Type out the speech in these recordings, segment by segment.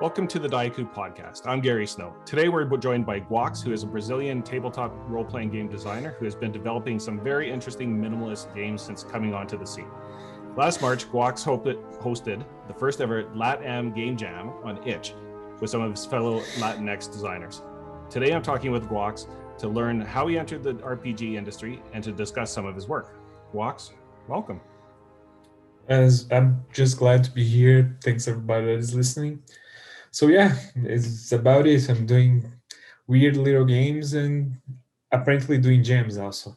Welcome to the Dieku Podcast. I'm Gary Snow. Today we're joined by Guax, who is a Brazilian tabletop role-playing game designer who has been developing some very interesting minimalist games since coming onto the scene. Last March, Guax hosted the first ever LatAm Jam on Itch with some of his fellow Latinx designers. Today I'm talking with Guax to learn how he entered the RPG industry and to discuss some of his work. Guax, welcome. I'm just glad to be here. Thanks everybody that is listening. So yeah, it's about it. I'm doing weird little games and apparently doing jams also.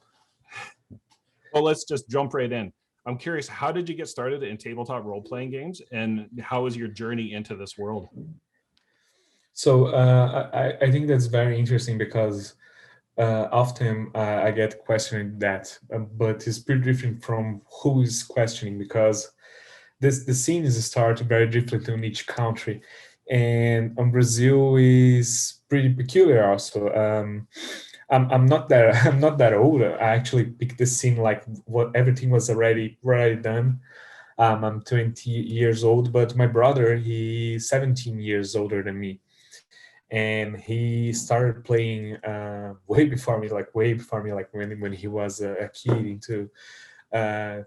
Well, let's just jump right in. I'm curious, how did you get started in tabletop role-playing games, and how was your journey into this world? So I think that's very interesting because often I get questioned that, but it's pretty different from who is questioning because the scene is started very different in each country. And Brazil is pretty peculiar also. I'm not that I'm not that old. I actually picked the scene like what everything was already done. I'm 20 years old, but my brother, he's 17 years older than me, and he started playing way before me, like when he was a kid into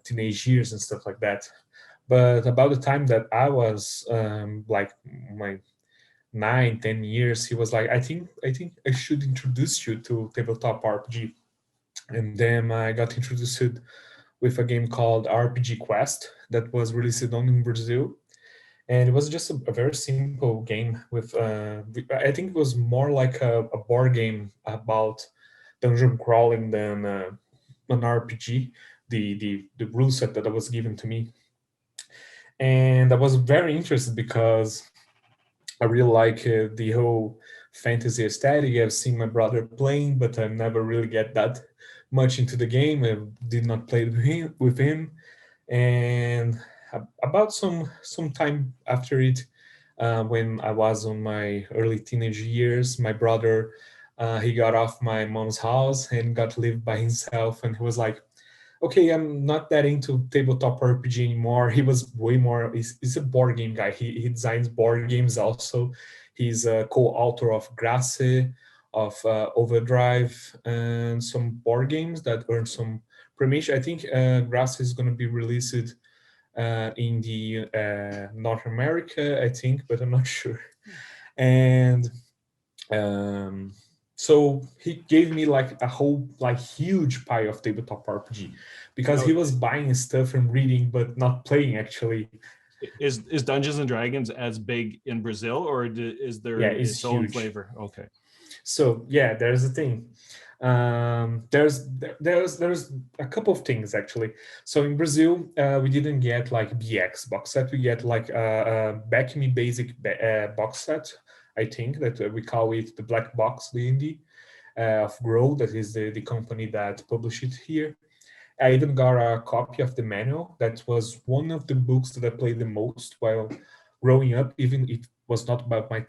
teenage years and stuff like that. But about the time that I was like my 9, 10 years, he was like, I think I should introduce you to tabletop RPG. And then I got introduced with a game called RPG Quest that was released only in Brazil. And it was just a very simple game with I think it was more like a board game about dungeon crawling than an RPG. The rule set that was given to me, and I was very interested because I really like the whole fantasy aesthetic. I've seen my brother playing, but I never really get that much into the game. I did not play with him. And about some time after it, when I was on my early teenage years, my brother he got off my mom's house and got to live by himself, and he was like, okay, I'm not that into tabletop RPG anymore. He was way more, he's a board game guy. He designs board games also. He's a co-author of Grace, of Overdrive, and some board games that earned some premiation. I think Grace is going to be released in the North America, I think, but I'm not sure. And um, so he gave me like a whole like huge pile of tabletop RPG because he was buying stuff and reading but not playing actually. Is Dungeons and Dragons as big in Brazil, or is there its own flavor? Okay. So yeah, there's a thing. There's a couple of things actually. So in Brazil, we didn't get like BX box set. We get like a Back Me Basic box set. I think that we call it the Black Box D&D of Grow. That is the company that published it here. I even got a copy of the manual. That was one of the books that I played the most while growing up. Even it was not about my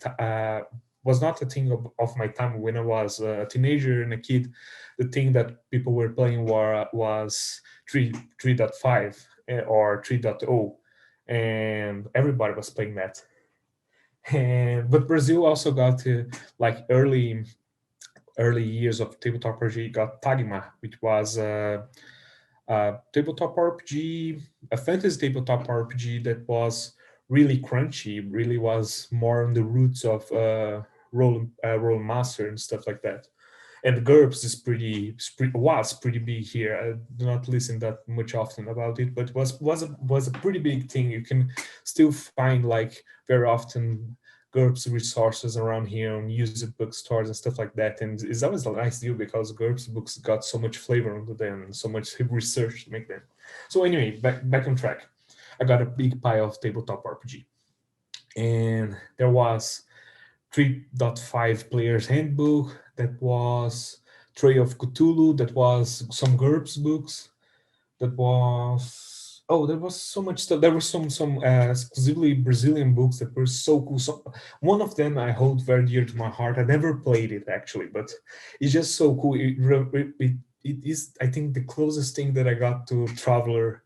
was not a thing of my time when I was a teenager and a kid. The thing that people were playing was 3.5 or 3.0, and everybody was playing that. But Brazil also got like early years of tabletop RPG. Got Tagma, which was tabletop RPG, a fantasy tabletop RPG that was really crunchy, really was more on the roots of role master and stuff like that. And GURPS was pretty big here. I do not listen that much often about it, but was a pretty big thing. You can still find like very often GURPS resources around here on used bookstores and stuff like that. And it's always a nice deal because GURPS books got so much flavor into them and so much research to make them. So anyway, back on track. I got a big pile of tabletop RPG. And there was 3.5 players handbook, that was Trail of Cthulhu, that was some GURPS books, that was there was so much stuff. There were some exclusively Brazilian books that were so cool. So one of them I hold very dear to my heart. I never played it actually, but it's just so cool. It is, I think, the closest thing that I got to Traveler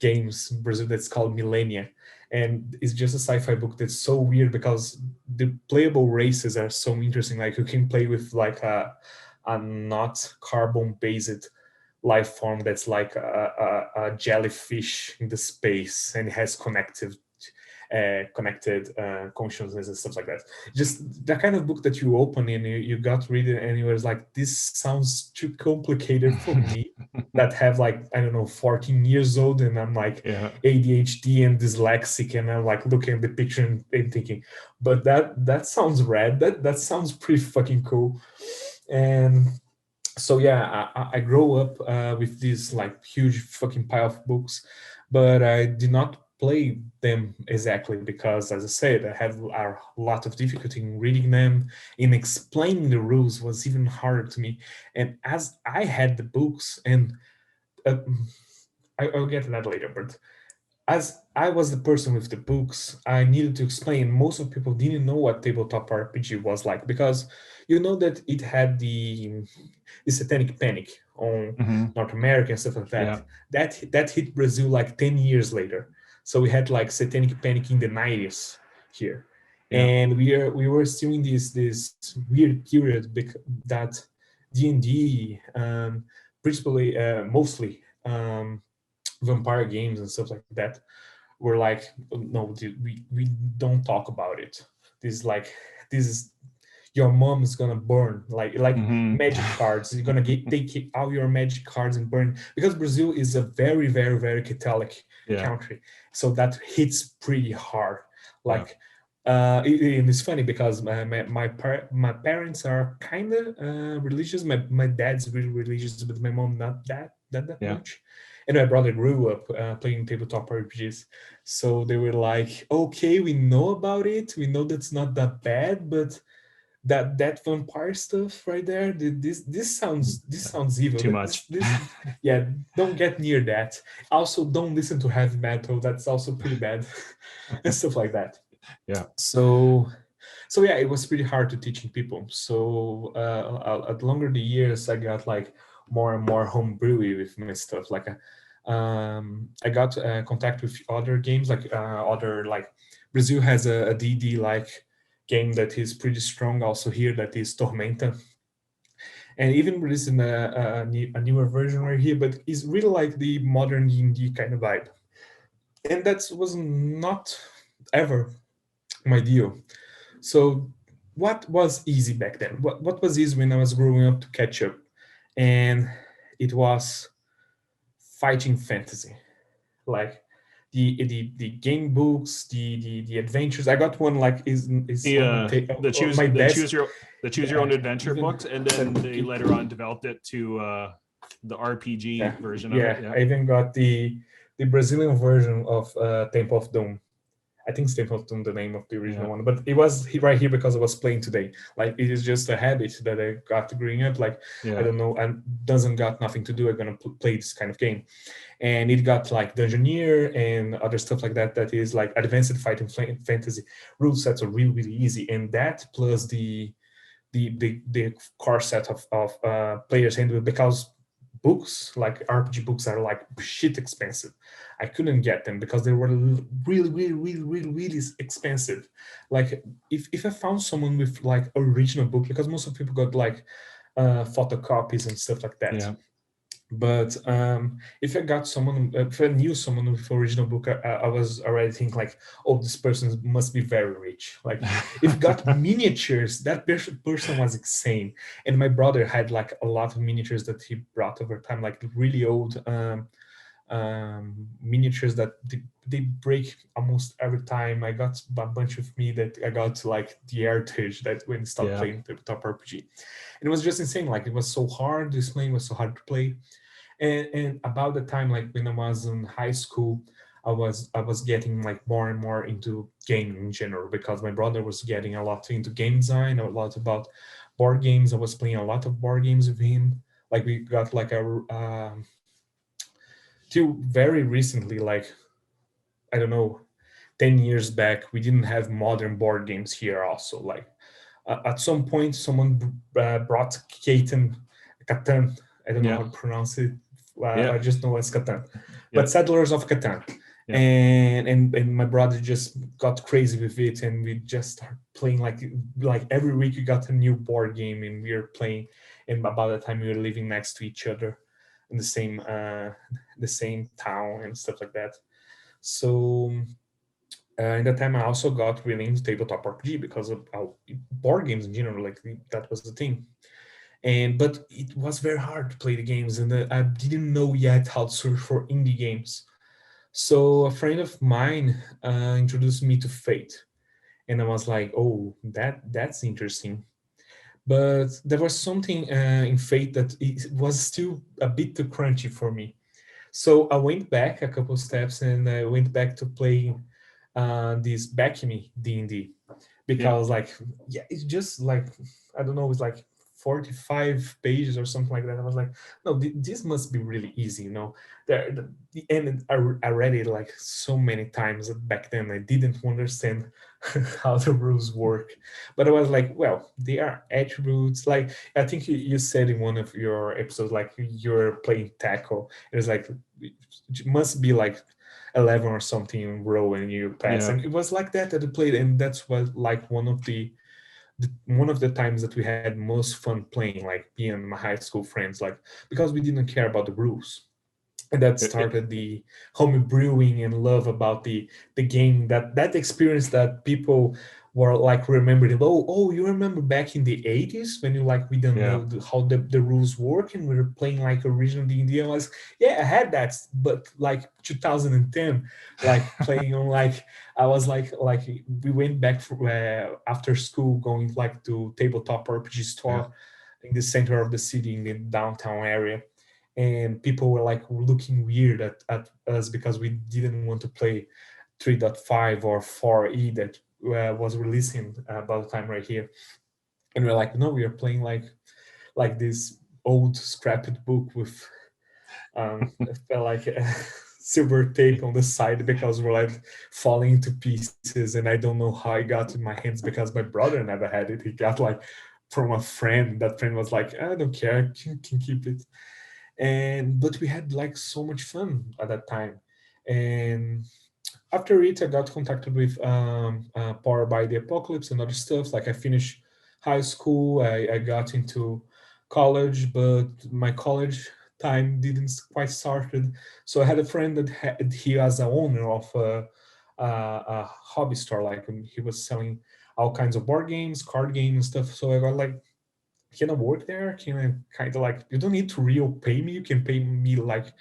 games in Brazil that's called Millennia. and it's just a sci-fi book that's so weird because the playable races are so interesting. Like you can play with like a not carbon based life form that's like a jellyfish in the space, and it has connected consciousness and stuff like that. Just the kind of book that you open and you got read it and you was like, this sounds too complicated for me that have like, I don't know, 14 years old, and I'm like ADHD and dyslexic, and I'm like looking at the picture and thinking, but that sounds rad. That sounds pretty fucking cool. And so yeah, I grew up with this like huge fucking pile of books, but I did not play them exactly because, as I said, I have a lot of difficulty in reading them. In explaining the rules was even harder to me. And as I had the books, and uh, I'll get to that later, but as I was the person with the books, I needed to explain. Most of people didn't know what tabletop RPG was like, because you know that it had the satanic panic on North America and stuff like that. That hit Brazil like 10 years later. So we had like satanic panic in the 90s here. And we were still in this weird period that D&D, principally mostly vampire games and stuff like that, were like, no, dude, we don't talk about it. This is your mom is gonna burn like magic cards. You're gonna take all your magic cards and burn, because Brazil is a very, very, very Catholic country, so that hits pretty hard. Like it's funny because my parents are kind of religious. My dad's really religious, but my mom not that much. And my brother grew up playing tabletop RPGs, so they were like, okay, we know about it, we know that's not that bad, but that vampire stuff right there, this sounds evil. Too much. Yeah, don't get near that. Also, don't listen to heavy metal, that's also pretty bad. And stuff like that. So yeah, it was pretty hard to teaching people. So at longer the years, I got like more and more homebrewy with my stuff. Like I got contact with other games, like other, like Brazil has a D&D like game that is pretty strong also here, that is Tormenta, and even releasing a newer version right here, but it's really like the modern D&D kind of vibe, and that was not ever my deal. So what was easy back then? What was easy when I was growing up to catch up? And it was fighting fantasy, like the game books, the adventures. I got one like is the choose your own adventure even, books, and then they later on developed it to the RPG version of it. I even got the Brazilian version of Temple of Doom. I think it's Temple of Doom, the name of the original one, but it was right here because I was playing today. Like it is just a habit that I got growing up. Like I don't know, and doesn't got nothing to do. I'm gonna play this kind of game, and it got like Dungeoneer and other stuff like that. That is like advanced fighting fantasy. Rule sets are really, really easy, and that plus the core set of players handle, because books like RPG books are like shit expensive. I couldn't get them because they were really, really, really, really, really expensive. Like if I found someone with like original book, because most of people got like photocopies and stuff like that. But if I knew someone with original book, I was already thinking like, oh, this person must be very rich. Like if got miniatures, that person was insane. And my brother had like a lot of miniatures that he brought over time, like really old miniatures that they break almost every time. I got a bunch of me that I got like the heritage that when I stopped playing Tabletop RPG. And it was just insane. Like it was so hard, this playing was so hard to play. And about the time, like when I was in high school, I was getting like more and more into gaming in general, because my brother was getting a lot into game design, a lot about board games. I was playing a lot of board games with him. Like we got like till very recently, like I don't know, 10 years back, we didn't have modern board games here also. Like at some point, someone brought Catan. I don't know how to pronounce it. I just know it's Catan. But Settlers of Catan. Yeah. And my brother just got crazy with it, and we just started playing like every week we got a new board game and we were playing. And about the time we were living next to each other in the same town and stuff like that. So in that time I also got really into tabletop RPG because of board games in general, like that was the thing. And but it was very hard to play the games, and I didn't know yet how to search for indie games. So a friend of mine introduced me to Fate, and I was like, "Oh, that's interesting." But there was something in Fate that it was still a bit too crunchy for me. So I went back a couple steps and I went back to playing this Back Me D&D, Yeah. because like, yeah, it's just like, I don't know, it's like 45 pages or something like that. I was like, no, this must be really easy, you know. And I read it like so many times back then. I didn't understand how the rules work, but I was like, well, they are attributes. Like I think you said in one of your episodes, like you're playing tackle. It was like it must be like 11 or something in row and you pass, Yeah. and it was like that at the plate. And that's what like one of the times that we had most fun playing, like me and my high school friends, like because we didn't care about the rules. And that started the home brewing and love about the game, that experience that people were like remembering. Oh, you remember back in the 80s when you like we didn't Yeah. know how the rules work and we were playing like original D&D. I was, yeah, I had that, but like 2010, like playing on like I was like we went back for, after school, going like to tabletop RPG Yeah. store in the center of the city in the downtown area, and people were like looking weird at us because we didn't want to play 3.5 or 4e that was releasing by the time right here. And we're like, no, we are playing like this old scrapped book with it felt like silver tape on the side because we're like falling into pieces, and I don't know how I got in my hands because my brother never had it. He got like from a friend. That friend was like, I don't care, can keep it. And but we had like so much fun at that time. And after it I got contacted with Power by the Apocalypse and other stuff. Like I finished high school, I got into college, but my college time didn't quite started. So I had a friend that he was a owner of a hobby store. Like he was selling all kinds of board games, card games and stuff. So I got like, can I work there? Can I kind of like, you don't need to real pay me. You can pay me like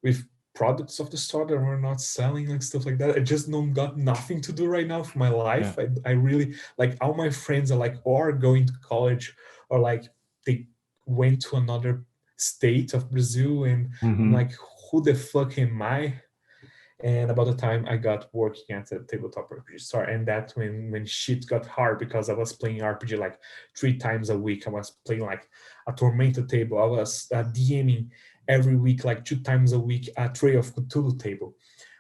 with products of the store that are not selling, like stuff like that. I just don't got nothing to do right now for my Yeah. life. I really like all my friends are like, or going to college, or like they went to another state of Brazil. And I'm Hmm. like, who the fuck am I? And about the time I got working at a tabletop RPG store, and that's when shit got hard because I was playing RPG like 3 times a week. I was playing like a Tormenta table. I was DMing every week, like 2 times a week, a Trail of Cthulhu table.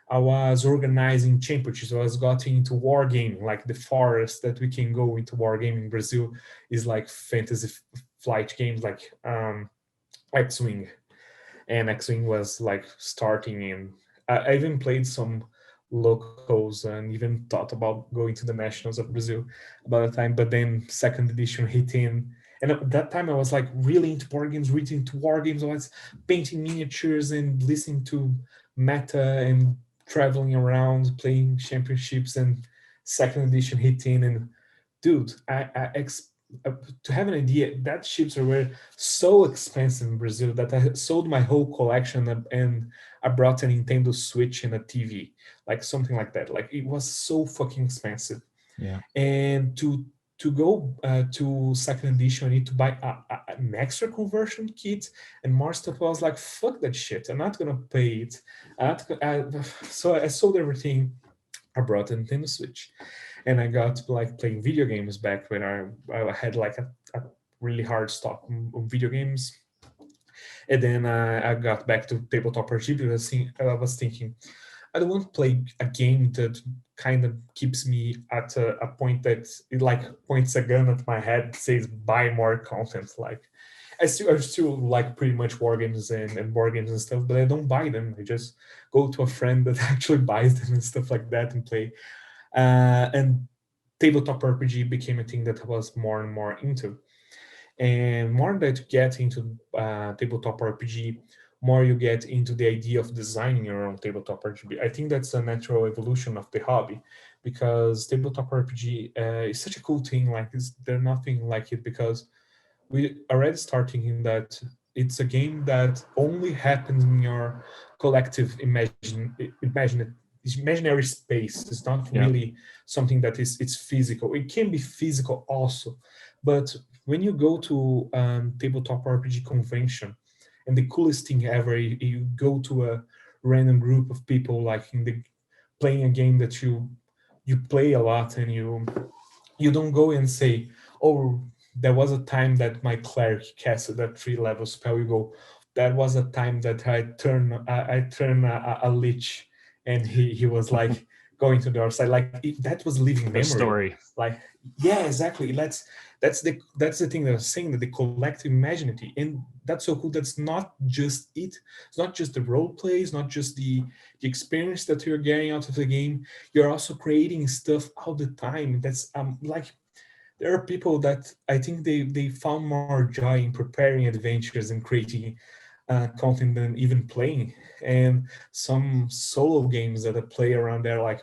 I was organizing championships. I was getting into wargaming, like the forest that we can go into wargaming in Brazil is like fantasy flight games, like X-Wing. And X-Wing was like starting in. I even played some locals and even thought about going to the nationals of Brazil about the time. But then second edition hit in, and at that time I was like really into board games, really into war games. I was painting miniatures and listening to meta and traveling around playing championships. And second edition hit in, and dude, to have an idea, that ships were so expensive in Brazil that I sold my whole collection and I brought a Nintendo Switch and a TV, like something like that. Like it was so fucking expensive. Yeah. And to go to second edition, I need to buy an extra conversion kit and more stuff. I was like, fuck that shit. I'm not gonna pay it. So I sold everything. I brought a Nintendo Switch, and I got like playing video games back when I had like a really hard stop on video games. And then I got back to tabletop RPG because I was thinking I don't want to play a game that kind of keeps me at a point that it like points a gun at my head, says buy more content. Like I still like pretty much war games and board games and stuff, but I don't buy them. I just go to a friend that actually buys them and stuff like that and play. And tabletop RPG became a thing that I was more and more into. And more that you get into tabletop RPG, more you get into the idea of designing your own tabletop RPG. I think that's a natural evolution of the hobby, because tabletop RPG is such a cool thing. Like, there's nothing like it, because we already start thinking that it's a game that only happens in your collective imaginary space. It's not Yeah. really something that is it's physical. It can be physical also, but when you go to tabletop RPG convention, and the coolest thing ever, you go to a random group of people like in the playing a game that you play a lot, and you don't go and say, oh, there was a time that my cleric casted that 3-level spell. You go, that was a time that I turned a lich, and he was like going to the other side. Like, that was living The memory. story. Like, yeah, exactly. That's the thing that I was saying, that the collective imaginity, and that's so cool. That's not just it. It's not just the role play. It's not just the experience that you're getting out of the game. You're also creating stuff all the time. That's like, there are people that I think they found more joy in preparing adventures and creating content than even playing. And some solo games that I play around there, like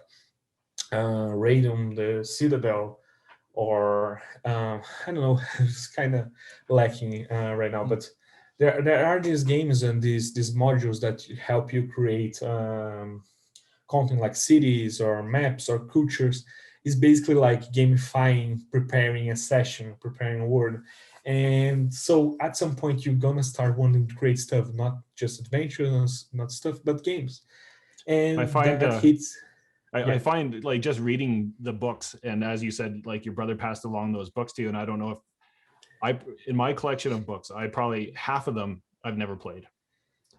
Raidon, the Citadel, or I don't know, it's kind of lacking right now. But there are these games and these modules that help you create content like cities or maps or cultures. Is basically like gamifying, preparing a session, preparing a word. And so at some point you're gonna start wanting to create stuff, not just adventures, not stuff, but games. I And find that hits. I Yeah. find like just reading the books, and as you said, like your brother passed along those books to you, and I don't know if in my collection of books, I probably half of them I've never played,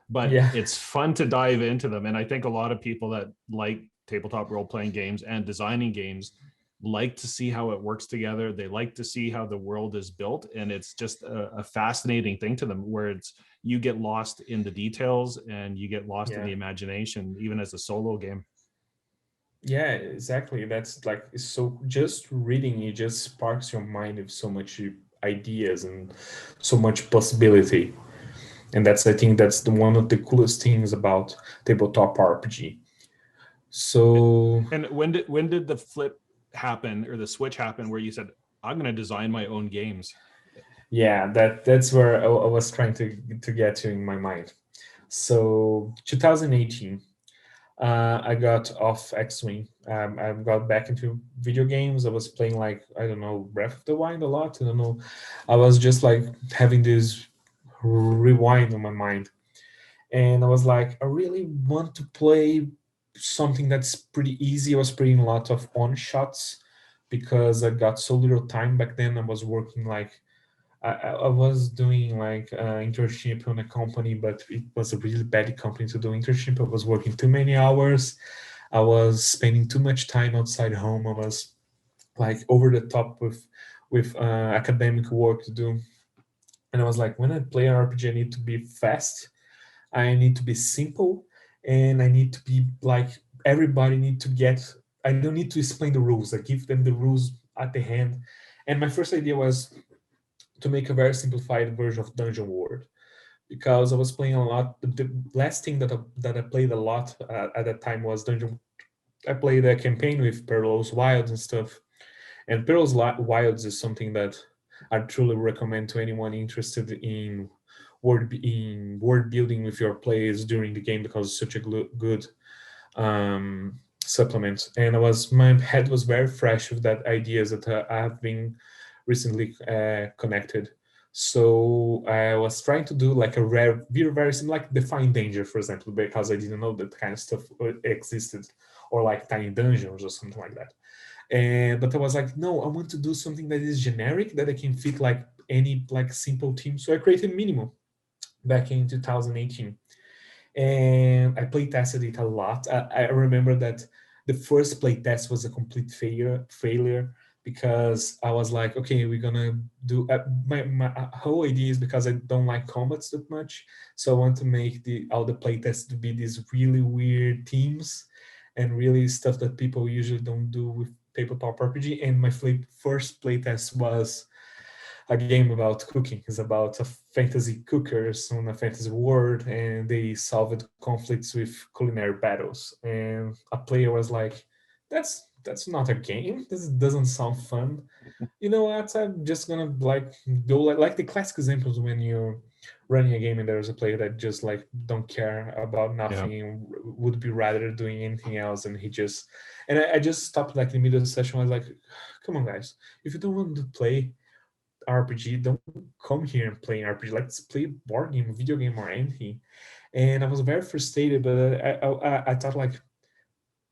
but Yeah. it's fun to dive into them. And I think a lot of people that like tabletop role playing games and designing games like to see how it works together. They like to see how the world is built, and it's just a fascinating thing to them, where it's you get lost in the details and you get lost in Yeah. the imagination, even as a solo game. Yeah, exactly. That's like, so just reading it just sparks your mind with so much ideas and so much possibility. And that's, I think that's the one of the coolest things about tabletop RPG. So And when did the flip happen, or the switch happen, where you said, I'm going to design my own games? yeah, that's where I was trying to get to in my mind. So 2018, I got off X-Wing. I got back into video games. I was playing, like, I don't know, Breath of the Wild a lot. I don't know. I was just like having this rewind on my mind, and I was like, I really want to play something that's pretty easy. I was playing a lot of one shots because I got so little time back then. I was working like I was doing like internship on a company, but it was a really bad company to do internship. I was working too many hours. I was spending too much time outside home. I was like over the top with academic work to do. And I was like, when I play an RPG, I need to be fast. I need to be simple, and I need to be like, everybody need to get. I don't need to explain the rules. I give them the rules at the hand. And my first idea was to make a very simplified version of Dungeon World, because I was playing a lot. The last thing that I played a lot at that time was Dungeon. I played a campaign with Perilous Wilds and stuff, and Perilous Wilds is something that I truly recommend to anyone interested in word building with your players during the game, because it's such a good supplement. And my head was very fresh with that ideas that I have been recently connected. So I was trying to do like a rare, very similar, like Define Danger, for example, because I didn't know that kind of stuff existed, or like Tiny Dungeons or something like that. And but I was like, no, I want to do something that is generic, that I can fit like any like simple team. So I created Minimal back in 2018. and I play tested it a lot. I remember that the first play test was a complete failure because I was like, okay, we're gonna do my whole idea is because I don't like combats that much, so I want to make the all the play tests to be these really weird themes and really stuff that people usually don't do with tabletop RPG. And my first playtest was a game about cooking. It's about a fantasy cookers on a fantasy world, and they solved conflicts with culinary battles. And a player was like, "That's not a game. This doesn't sound fun." You know what? I'm just gonna like do like the classic examples when you're running a game and there's a player that just like don't care about Yeah. nothing and would be rather doing anything else, and he just and I just stopped like the middle of the session. I was like, come on guys, if you don't want to play RPG, don't come here and play RPG. Let's play board game, video game, or anything. And I was very frustrated, but I thought like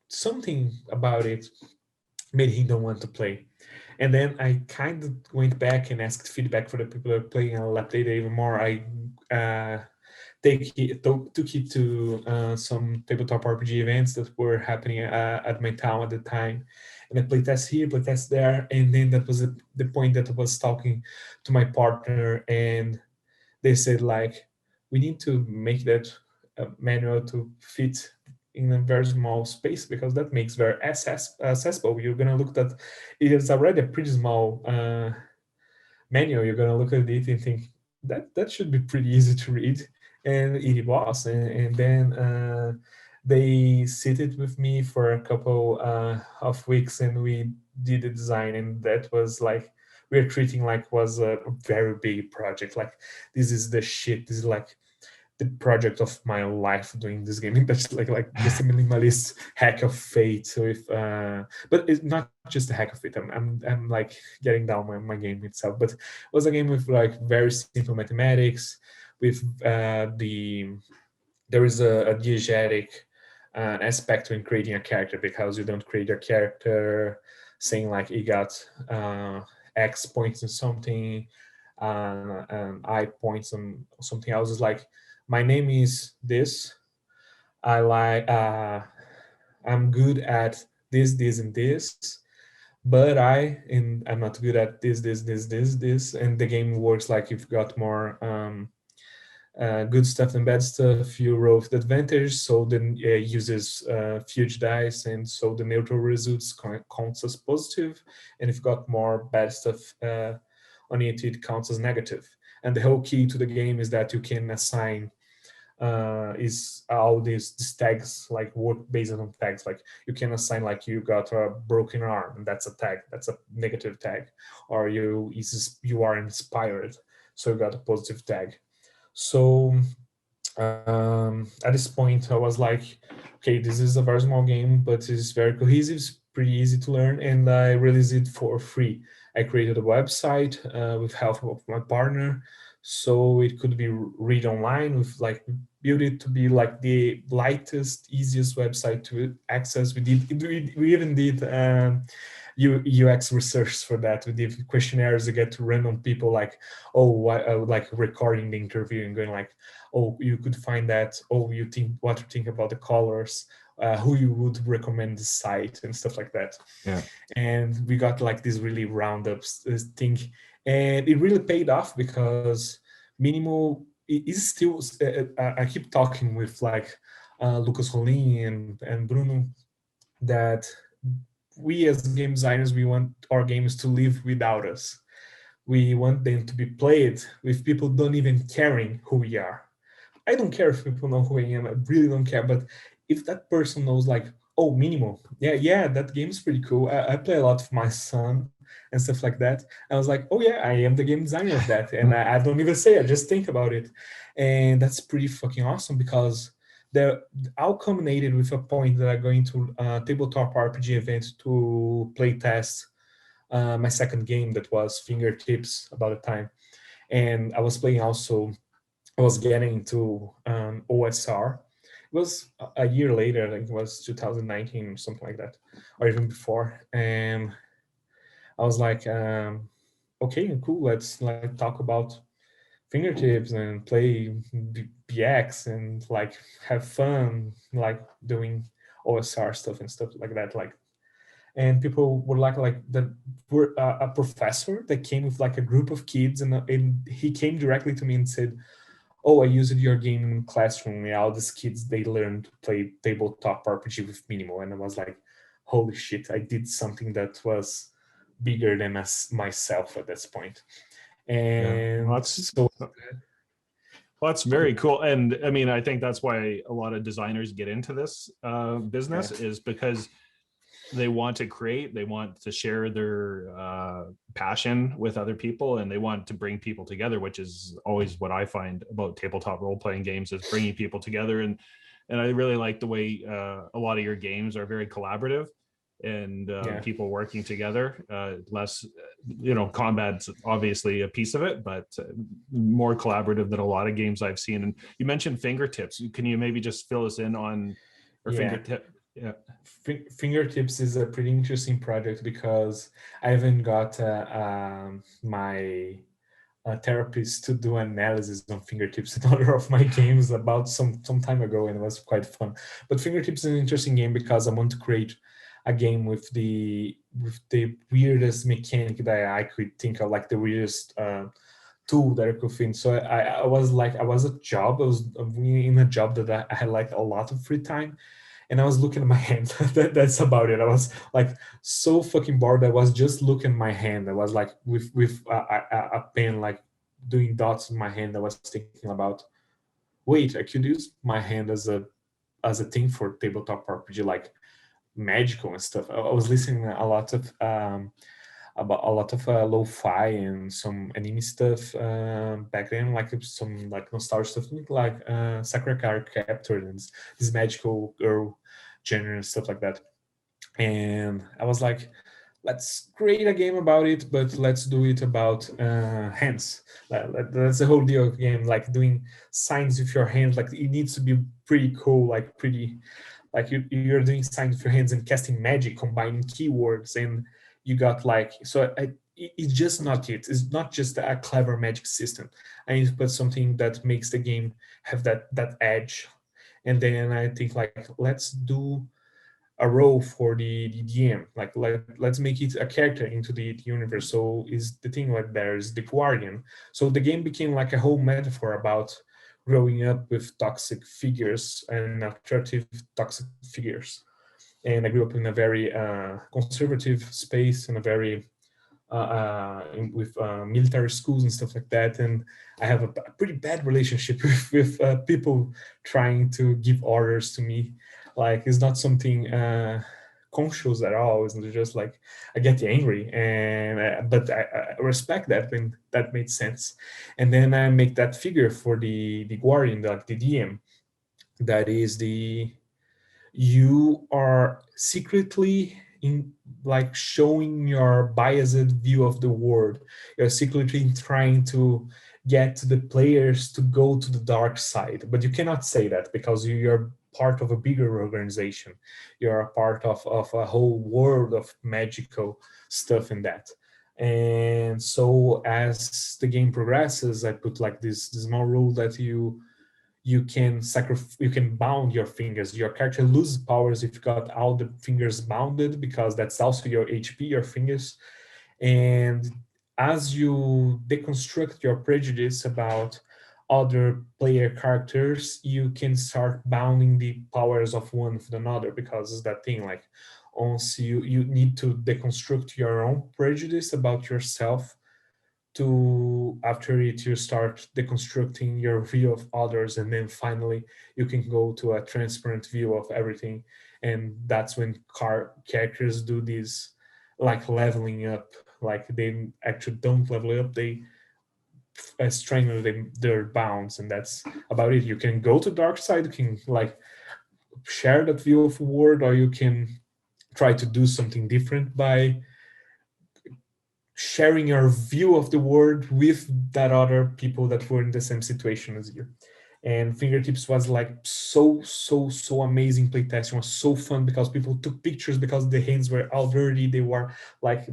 something about it made him don't want to play. And then I kind of went back and asked feedback for the people that are playing and I played it even more. I took it to some tabletop RPG events that were happening at my town at the time. And I played test here, played test there. And then that was the point that I was talking to my partner, and they said like, we need to make that manual to fit in a very small space because that makes very accessible. You're gonna look at it is already a pretty small manual. You're gonna look at it and think that should be pretty easy to read, and it was. And then they seated with me for a couple of weeks, and we did the design, and that was like we're treating like was a very big project. Like this is the shit. This is like the project of my life doing this game. That's like just a minimalist hack of fate with but it's not just a hack of fate. I'm like getting down my game itself, but it was a game with like very simple mathematics with there is a diegetic aspect when creating a character, because you don't create a character saying like you got X points on something and I points on something else. Is like my name is this. I like I'm good at this, and this, but I'm not good at this, and the game works like you've got more good stuff and bad stuff. You roll with advantage, so then uses huge dice, and so the neutral results counts as positive, and if you've got more bad stuff on it, it counts as negative. And the whole key to the game is that you can assign is all these tags like work based on tags. Like you can assign like you got a broken arm, and that's a tag, that's a negative tag, or you are inspired, so you got a positive tag. So at this point I was like, okay, this is a very small game, but it's very cohesive, it's pretty easy to learn, and I released it for free. I created a website with help of my partner, so it could be read online. With like build it to be like the lightest, easiest website to access. We even did UX research for that. We did questionnaires to get to random people like, oh, like recording the interview and going like, oh, you could find that. Oh, you think what you think about the colors, who you would recommend the site and stuff like that. Yeah. And we got like this really roundup thing, and it really paid off because minimal is still. I keep talking with like Lucas Rolim and Bruno that we as game designers, we want our games to live without us. We want them to be played with people don't even caring who we are. I don't care if people know who I am. I really don't care. But if that person knows, like, oh, minimal, yeah, that game's pretty cool. I play a lot with my son and stuff like that. I was like, oh yeah, I am the game designer of that, and I don't even say. I just think about it, and that's pretty fucking awesome because they're all culminated with a point that I'm going to tabletop RPG event to play test my second game that was Fingertips about the time, and I was playing also. I was getting into OSR. It was a year later, I think it was 2019 or something like that, or even before. And I was like, okay, cool. Let's like talk about Fingertips and play BX and like have fun, like doing OSR stuff and stuff like that. Like, and people were like the were a professor that came with like a group of kids, and he came directly to me and said, "Oh, I used your game in classroom. Yeah, all these kids they learned to play tabletop RPG with minimal." And I was like, "Holy shit! I did something that was bigger than myself at this point." Yeah, well, And so that's very cool. And I mean, I think that's why a lot of designers get into this business, is because they want to create, they want to share their passion with other people, and they want to bring people together, which is always what I find about tabletop role-playing games, is bringing people together. And I really like the way a lot of your games are very collaborative, and people working together. Less, combat's obviously a piece of it, but more collaborative than a lot of games I've seen. And you mentioned Fingertips. Can you maybe just fill us in on Fingertip? Yeah. Fingertips is a pretty interesting project because I even got my therapist to do analysis on Fingertips in other of my games about some time ago, and it was quite fun. But Fingertips is an interesting game because I want to create a game with the weirdest mechanic that I could think of, like the weirdest tool that I could think. So I was in a job that I had like a lot of free time, and I was looking at my hand. That's about it. I was like so fucking bored. I was just looking at my hand. I was like with a pen, like doing dots in my hand. I was thinking about, wait, I could use my hand as a thing for tabletop RPG, like magical and stuff. I was listening a lot of about a lot of lo-fi and some anime stuff back then, like some like nostalgia stuff, like Sakura Card Captor and this magical girl genre and stuff like that. And I was like, let's create a game about it, but let's do it about hands. That's the whole deal of the game, like doing signs with your hands. Like it needs to be pretty cool, like pretty, like you're doing signs with your hands and casting magic, combining keywords, and you got like, so it's just not it. It's not just a clever magic system. I need to put something that makes the game have that edge. And then I think like, let's do a role for the DM. Like let's make it a character into the universe. So is the thing, like there's the guardian. So the game became like a whole metaphor about growing up with toxic figures and attractive toxic figures. And I grew up in a very conservative space, in a very with military schools and stuff like that, and I have a pretty bad relationship with people trying to give orders to me. Like it's not something conscious at all. It's just like I get angry, and but I respect that when that made sense. And then I make that figure for the guardian, like the DM. That is the you are secretly in like showing your biased view of the world. You're secretly trying to get the players to go to the dark side, but you cannot say that because you're part of a bigger organization. You're a part of a whole world of magical stuff in that. And so as the game progresses, I put like this small rule that you can bound your fingers. Your character loses powers if you got all the fingers bounded, because that's also your HP, your fingers. And as you deconstruct your prejudice about other player characters, you can start bounding the powers of one with another, because it's that thing like, once you need to deconstruct your own prejudice about yourself, to after it you start deconstructing your view of others, and then finally you can go to a transparent view of everything. And that's when characters do this like leveling up. Like they actually don't level up, they strengthen their bounds, and that's about it. You can go to dark side, you can like share that view of the world, or you can try to do something different by sharing your view of the world with that other people that were in the same situation as you. And Fingertips was like so amazing. Playtesting was so fun because people took pictures, because the hands were all dirty, they were like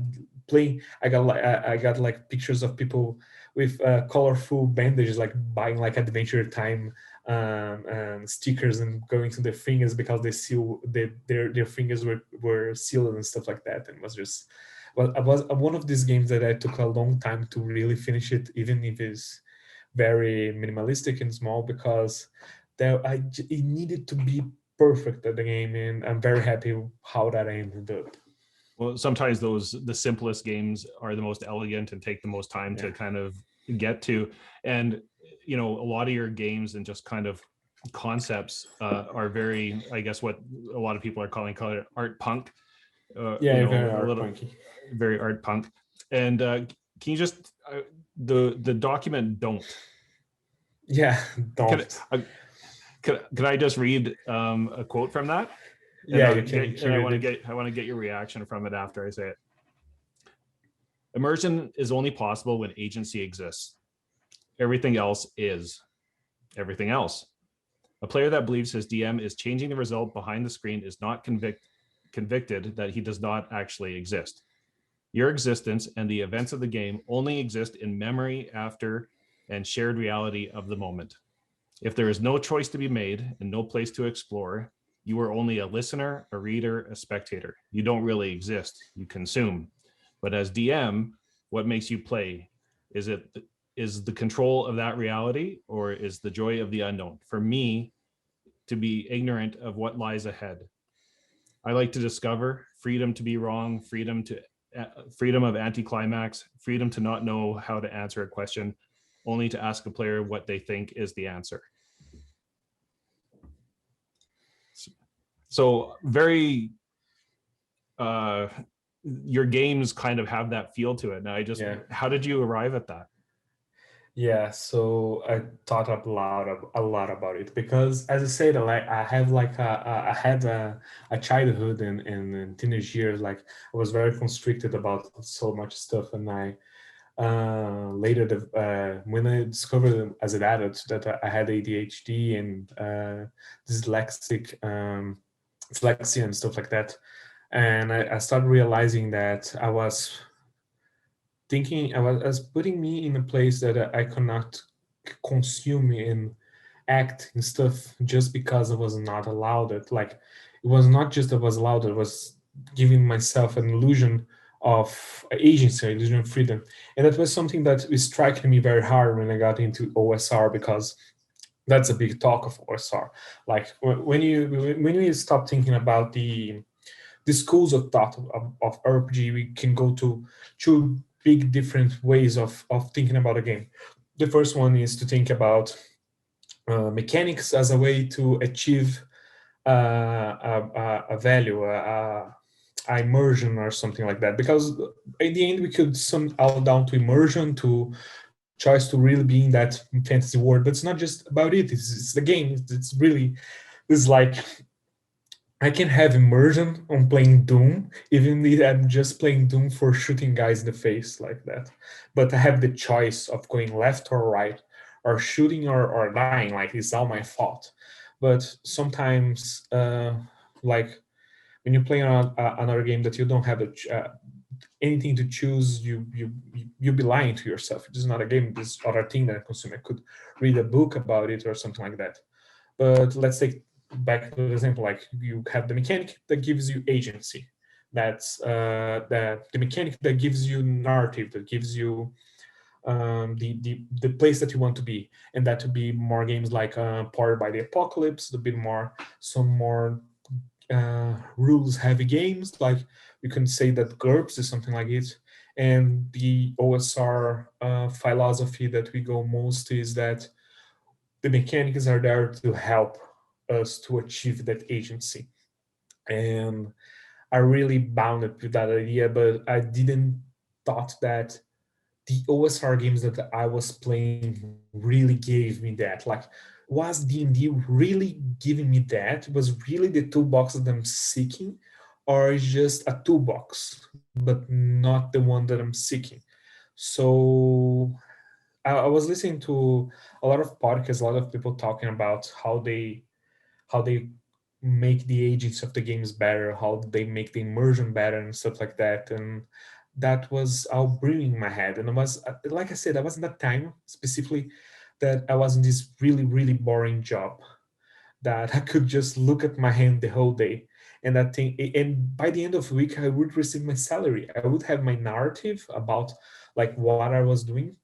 playing. I got like pictures of people with colorful bandages, like buying like Adventure Time stickers and going to their fingers because their fingers were sealed and stuff like that. And it was just, well, it was one of these games that I took a long time to really finish it, even if it's very minimalistic and small, because it needed to be perfect at the game, and I'm very happy how that ended up. Well, sometimes the simplest games are the most elegant and take the most time to kind of get to. And, a lot of your games and just kind of concepts are very, I guess, what a lot of people are calling it art punk. Very art punky. Very art punk. And can you just, the document don't. Yeah, don't. Can I just read a quote from that? Yeah, you can. I want to get your reaction from it after I say it. Immersion is only possible when agency exists. Everything else is everything else. A player that believes his DM is changing the result behind the screen is not convicted that he does not actually exist. Your existence and the events of the game only exist in memory, after, and shared reality of the moment. If there is no choice to be made and no place to explore, you are only a listener, a reader, a spectator. You don't really exist, you consume. But as DM, what makes you play? Is the control of that reality, or is the joy of the unknown? For me, to be ignorant of what lies ahead. I like to discover freedom to be wrong, freedom of anticlimax, freedom to not know how to answer a question, only to ask a player what they think is the answer. So very, your games kind of have that feel to it. And how did you arrive at that? Yeah, so I thought a lot about it, because, as I said, like I have like I had a childhood and teenage years, like I was very constricted about so much stuff, and I later when I discovered as an adult that I had ADHD and dyslexia and stuff like that, and I started realizing that I was putting me in a place that I could not consume and act and stuff just because I was not allowed it. Like, it was not just I was allowed, it was giving myself an illusion of agency, illusion of freedom. And that was something that was striking me very hard when I got into OSR, because that's a big talk of OSR. Like when you stop thinking about the schools of thought of RPG, we can go to two big different ways of thinking about a game. The first one is to think about mechanics as a way to achieve a value, a immersion or something like that. Because in the end, we could sum all down to immersion, to choice to really be in that fantasy world. But it's not just about it. It's the game. It's really, it's like, I can have immersion on playing Doom, even if I'm just playing Doom for shooting guys in the face like that. But I have the choice of going left or right, or shooting or dying. Like, it's all my fault. But sometimes, like when you play another game that you don't have anything to choose, you be lying to yourself. It is not a game. This other thing that I consume. I could read a book about it or something like that. But let's take back to the example, like you have the mechanic that gives you agency. That's the mechanic that gives you narrative, that gives you the place that you want to be, and that to be more games like Powered by the Apocalypse, a bit more, some more rules heavy games, like you can say that GURPS is something like it. And the OSR philosophy that we go most is that the mechanics are there to help us to achieve that agency. And I really bounded with that idea, but I didn't thought that the OSR games that I was playing really gave me that. Like, was D&D really giving me that? Was really the toolbox that I'm seeking, or is just a toolbox, but not the one that I'm seeking? So I was listening to a lot of podcasts, a lot of people talking about how they make the agents of the games better, how they make the immersion better and stuff like that. And that was all brewing in my head. And I was, like I said, I was in that time specifically that I was in this really, really boring job that I could just look at my hand the whole day. And that thing, and by the end of the week, I would receive my salary. I would have my narrative about like what I was doing,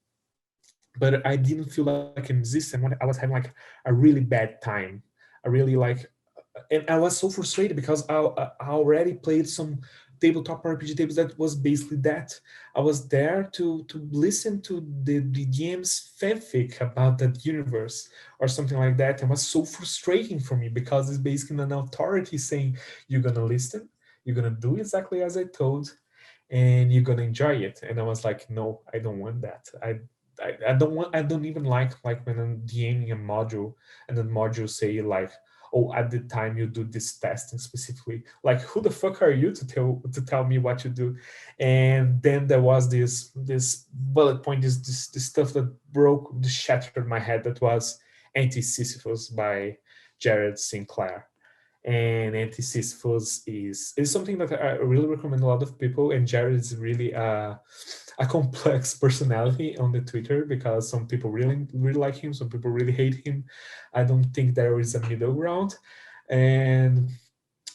but I didn't feel like an existence. I was having like a really bad time. I really like, and I was so frustrated because I already played some tabletop RPG tables that was basically that. I was there to listen to the game's fanfic about that universe or something like that. It was so frustrating for me because it's basically an authority saying you're gonna listen, you're gonna do exactly as I told, and you're gonna enjoy it. And I was like, no, I don't want that. I don't even like when I'm DMing a module and the module say like, oh, at the time you do this testing specifically, like who the fuck are you to tell me what you do? And then there was this bullet point, this stuff that shattered my head, that was Anti-Sisyphus by Jared Sinclair. And Anti-Sisyphus is something that I really recommend a lot of people. And Jared is really a complex personality on the Twitter, because some people really really like him, some people really hate him. I don't think there is a middle ground. And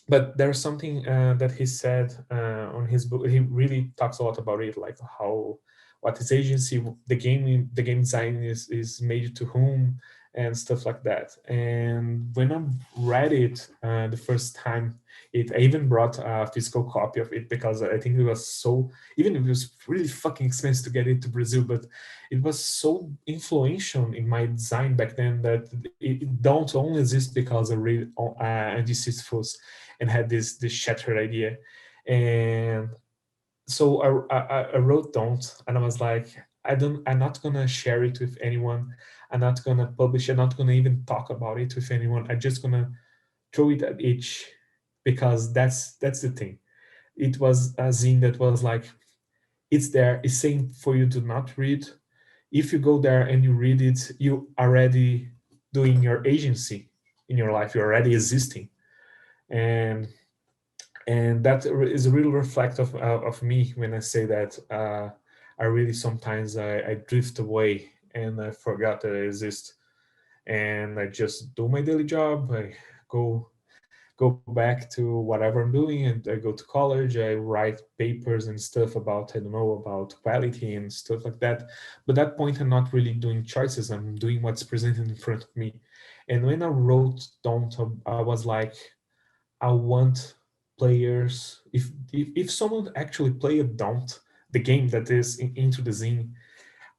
but there's something that he said on his book. He really talks a lot about it, like how what his agency, the game design is made to whom, and stuff like that. And when I read it the first time, I even brought a physical copy of it, because I think it was so, even if it was really fucking expensive to get it to Brazil, but it was so influential in my design back then that it don't only exist because I read Anti-Sisyphus and had this shattered idea. And so I wrote don't, and I was like, I'm not gonna share it with anyone. I'm not gonna publish. I'm not gonna even talk about it with anyone. I'm just gonna throw it at each, because that's the thing. It was a zine that was like, it's there. It's saying for you to not read. If you go there and you read it, you already doing your agency in your life. You're already existing, and that is a real reflect of me when I say that I really sometimes I drift away and I forgot that I exist, and I just do my daily job. I go back to whatever I'm doing, and I go to college. I write papers and stuff about, I don't know, about quality and stuff like that. But at that point, I'm not really doing choices. I'm doing what's presented in front of me. And when I wrote Don't, I was like, I want players. If someone actually play a Don't, the game that is Into the Zine,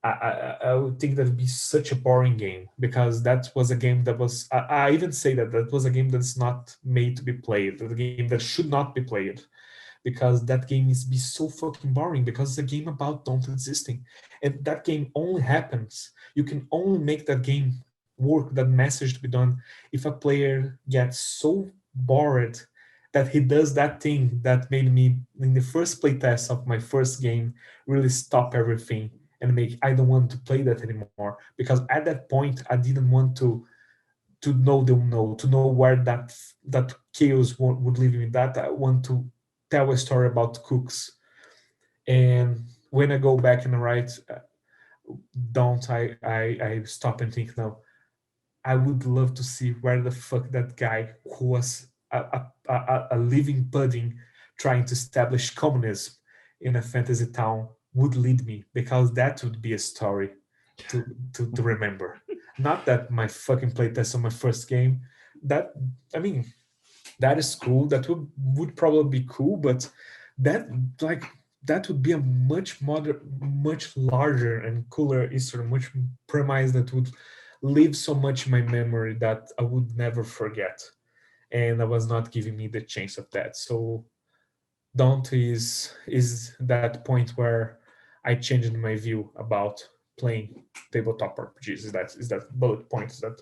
I would think that would be such a boring game, because that was a game that was. I even say that was a game that's not made to be played. The game that should not be played, because that game is be so fucking boring, because it's a game about don't existing, and that game only happens. You can only make that game work, that message to be done, if a player gets so bored that he does that thing that made me in the first playtest of my first game really stop everything and make, I don't want to play that anymore, because at that point I didn't want to know where that chaos would leave me. That I want to tell a story about cooks. And when I go back and write don't, I stop and think, no, I would love to see where the fuck that guy who was a living pudding trying to establish communism in a fantasy town would lead me, because that would be a story to remember. Not that my fucking playtest on my first game. That, I mean, that is cool. That would probably be cool, but that, like, that would be a much larger and cooler history, much premise that would live so much in my memory that I would never forget. And I was not giving me the chance of that. So Dante is that point where I changed my view about playing tabletop RPGs. Is that bullet point? Is that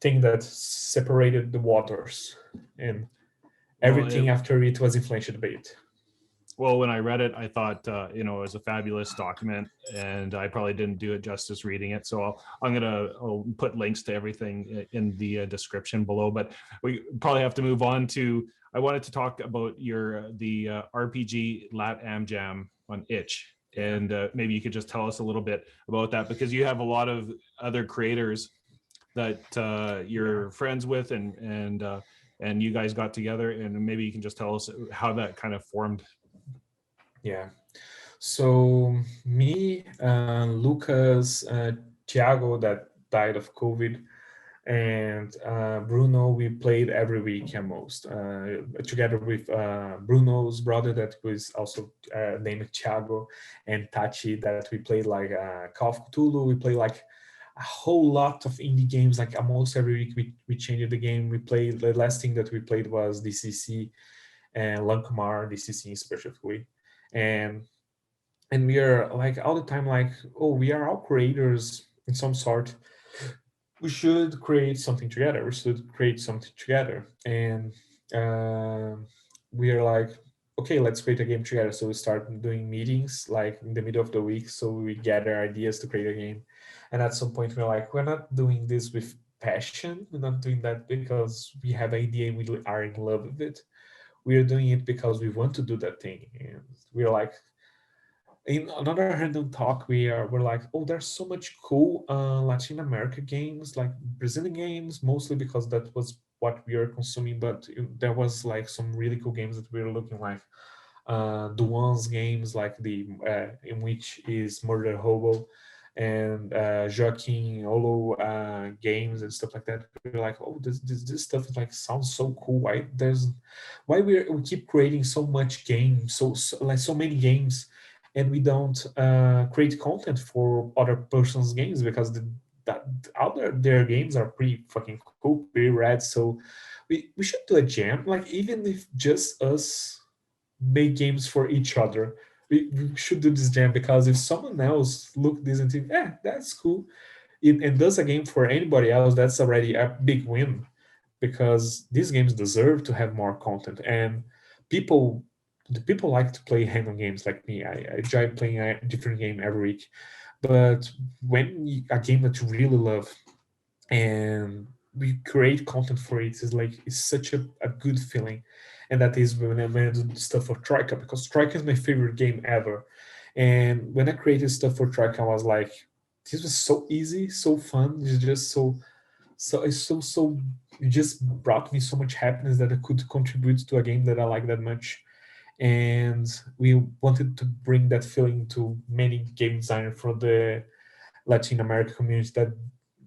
thing that separated the waters, and Well, everything after it was influenced by it. well, when I read it, I thought it was a fabulous document, and I probably didn't do it justice reading it. So I'll put links to everything in the description below. But we probably have to move on to. I wanted to talk about the RPG LatAm Jam on itch, and maybe you could just tell us a little bit about that, because you have a lot of other creators that you're friends with, and you guys got together, and maybe you can just tell us how that kind of formed. Yeah. So me, Lucas, Thiago that died of COVID, and Bruno, we played every week at most. Together with Bruno's brother that was also named Thiago, and Tachi, that we played like Call of Cthulhu. We played like a whole lot of indie games. Like almost every week we changed the game. We played, the last thing that we played was DCC and Lankamar, DCC specifically. And we are like all the time like, oh, we are all creators in some sort, we should create something together, and um we are like, okay, let's create a game together. So we start doing meetings like in the middle of the week, so we gather ideas to create a game. And at some point we're like, we're not doing this with passion, we're not doing that because we have an idea and we are in love with it. We are doing it because we want to do that thing. And we're like, in another random talk, we're like, oh, there's so much cool Latin America games, like Brazilian games, mostly because that was what we are consuming. But there was like some really cool games that we were looking like the ones games like the in which is Murder Hobo and Joaquin Olo games and stuff like that. We're like, oh, this stuff is like sounds so cool. Why we keep creating so much games, so like so many games, and we don't create content for other person's games, because that other their games are pretty fucking cool, pretty rad. So we should do a jam, like even if just us make games for each other. We should do this jam, because if someone else look this and think, yeah, that's cool, and does a game for anybody else, that's already a big win, because these games deserve to have more content. And people the people like to play random games like me. I enjoy playing a different game every week. But when a game that you really love and we create content for it, is like, it's such a good feeling. And that is when I do stuff for Troika, because Troika is my favorite game ever. And when I created stuff for Troika, I was like, this was so easy, so fun. It's just so it just brought me so much happiness that I could contribute to a game that I like that much. And we wanted to bring that feeling to many game designers from the Latin America community that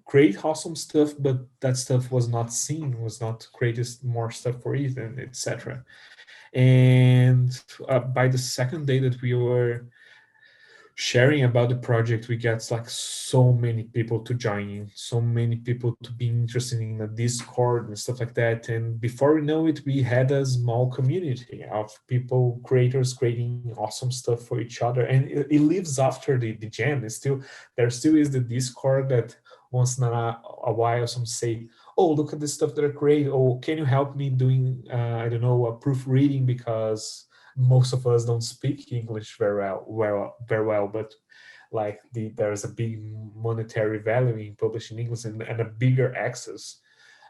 create awesome stuff, but that stuff was not seen, was not created more stuff for it, and etc. And by the second day that we were sharing about the project, we get like so many people to join in, so many people to be interested in the Discord and stuff like that. And before we know it, we had a small community of people, creators creating awesome stuff for each other. And it lives after the jam. It's still there, still is the Discord that once in a while some say, oh, look at this stuff that I create. Oh, can you help me doing I don't know, a proofreading, because most of us don't speak English very well, but like there's a big monetary value in publishing English, and a bigger access.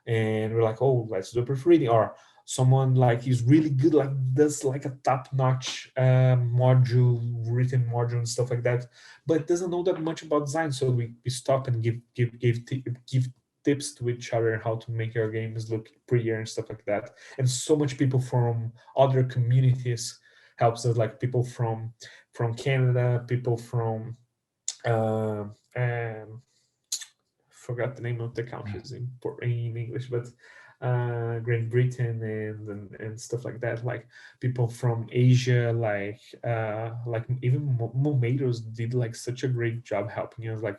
And we're like, oh, let's do a proofreading. Or someone like is really good, like does like a top-notch module, written module and stuff like that, but doesn't know that much about design. So we stop and give tips to each other how to make our games look prettier and stuff like that. And so much people from other communities helps us, like people from Canada, people from uh, um, forgot the name of the countries in English, but Great Britain and stuff like that. Like people from Asia, like even Momados did like such a great job helping us. Like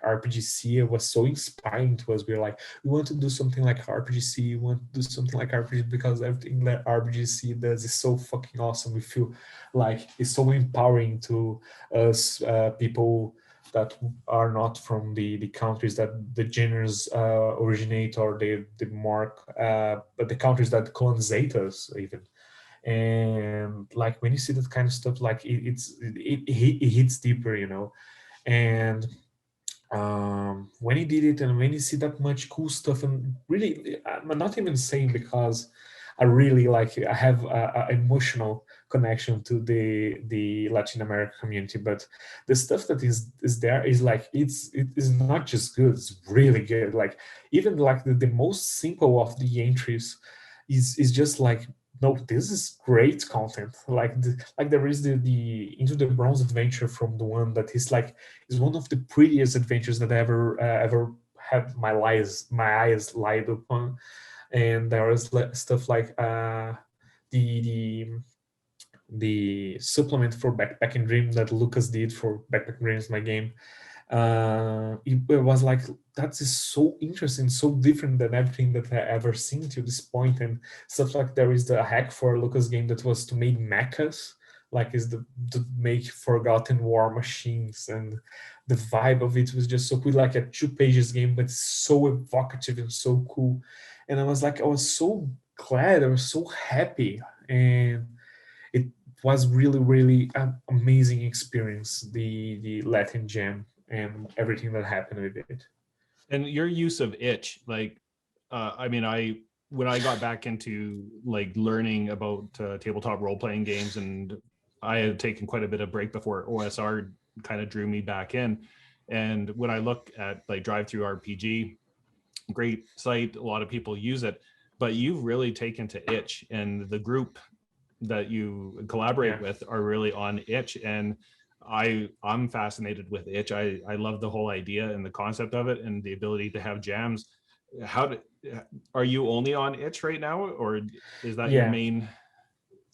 RPGC was so inspiring to us. We were like, we want to do something like RPGC. We want to do something like RPG, because everything that RPGC does is so fucking awesome. We feel like it's so empowering to us people that are not from the countries that the genres originate, or the more but the countries that colonizate us even. And like when you see that kind of stuff, like it hits deeper, you know. And when he did it, and when you see that much cool stuff, and really, I'm not even saying because I really like I have a emotional connection to the Latin American community. But the stuff that is there is like it is not just good, it's really good. Like even like the most simple of the entries is just like, no, this is great content. Like like there is the Into the Bronze adventure from the one that is one of the prettiest adventures that I ever had my eyes light upon. And there is stuff like the the the supplement for Backpacking Dream that Lucas did for Backpacking Dreams, my game. It was like, that is so interesting, so different than everything that I ever seen to this point. And stuff like there is the hack for Lucas game that was to make mechas, like is the to make forgotten war machines, and the vibe of it was just so cool, like a 2 pages game, but so evocative and so cool. And I was so glad, I was so happy. And it was really really an amazing experience, the LatAm Jam and everything that happened with it. And your use of itch, like, I mean, when I got back into like learning about tabletop role playing games, and I had taken quite a bit of break before OSR kind of drew me back in. And when I look at like Drive Through RPG, great site, a lot of people use it, but you've really taken to itch, and the group that you collaborate with are really on itch. And I'm fascinated with itch. I love the whole idea and the concept of it, and the ability to have jams. How do, are you only on itch right now, or is that your Yeah, main?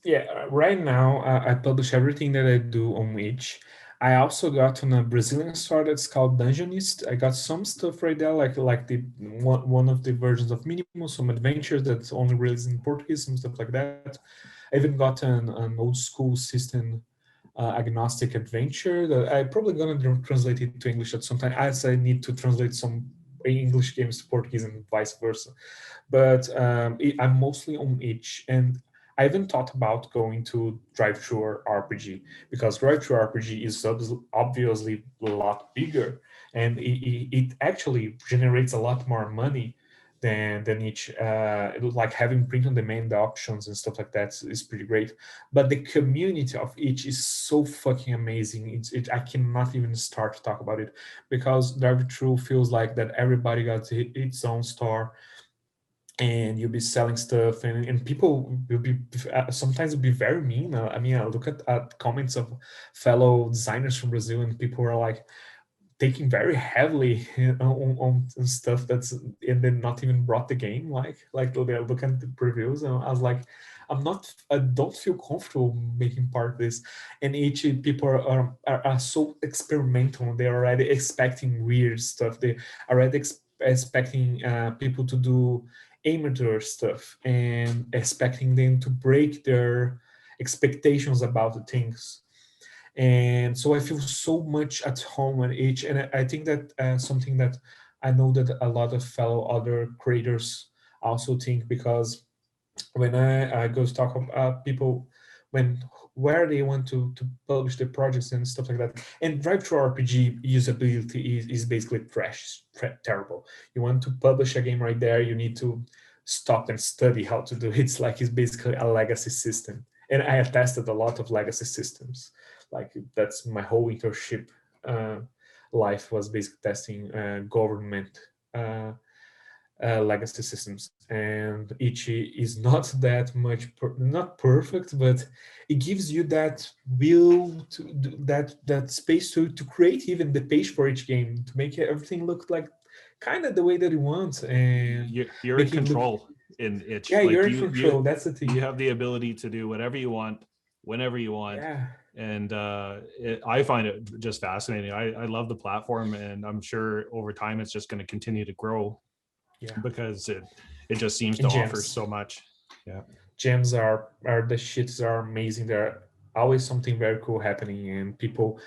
yeah. Right now, I publish everything that I do on each. I also got on a Brazilian store that's called Dungeonist. I got some stuff right there, like the one of the versions of Minimal, some adventures that's only released in Portuguese, some stuff like that. I even got an old school system agnostic adventure that I probably gonna translate it to English at some time, as I need to translate some English games to Portuguese and vice versa. But I'm mostly on each, and I even thought about going to drive-through RPG, because drive-through RPG is obviously a lot bigger, and it actually generates a lot more money than each. Like having print on demand options and stuff like that is pretty great. But the community of each is so fucking amazing. I cannot even start to talk about it, because drive-through feels like that everybody got its own store, and you'll be selling stuff, and people will be sometimes will be very mean. I mean, I look at comments of fellow designers from Brazil, and people are like taking very heavily on stuff that's, and then not even brought the game, like they're looking at the previews, and I was like, I don't feel comfortable making part of this. And each people are so experimental, they're already expecting weird stuff, they already expecting people to do amateur stuff, and expecting them to break their expectations about the things. And so I feel so much at home on each. And I think that something that I know that a lot of fellow other creators also think, because when I go to talk about people, when where they want to publish their projects and stuff like that. And drive-through RPG usability is basically trash, terrible. You want to publish a game right there, you need to stop and study how to do it. It's basically a legacy system. And I have tested a lot of legacy systems. Like that's my whole internship uh, life was basically testing government legacy systems, and Ichi is not that much not perfect, but it gives you that will to that space to create even the page for each game, to make everything look like kind of the way that you want, and You're in make it look, control in itch. yeah, Like you're in control, that's the you thing. have the ability to do whatever you want, whenever you want. Yeah, And I find it just fascinating. I love the platform, and I'm sure over time it's just going to continue to grow, yeah. because it just seems to And offer gems, so much. Yeah. gems are the shits are amazing. There always something very cool happening, and people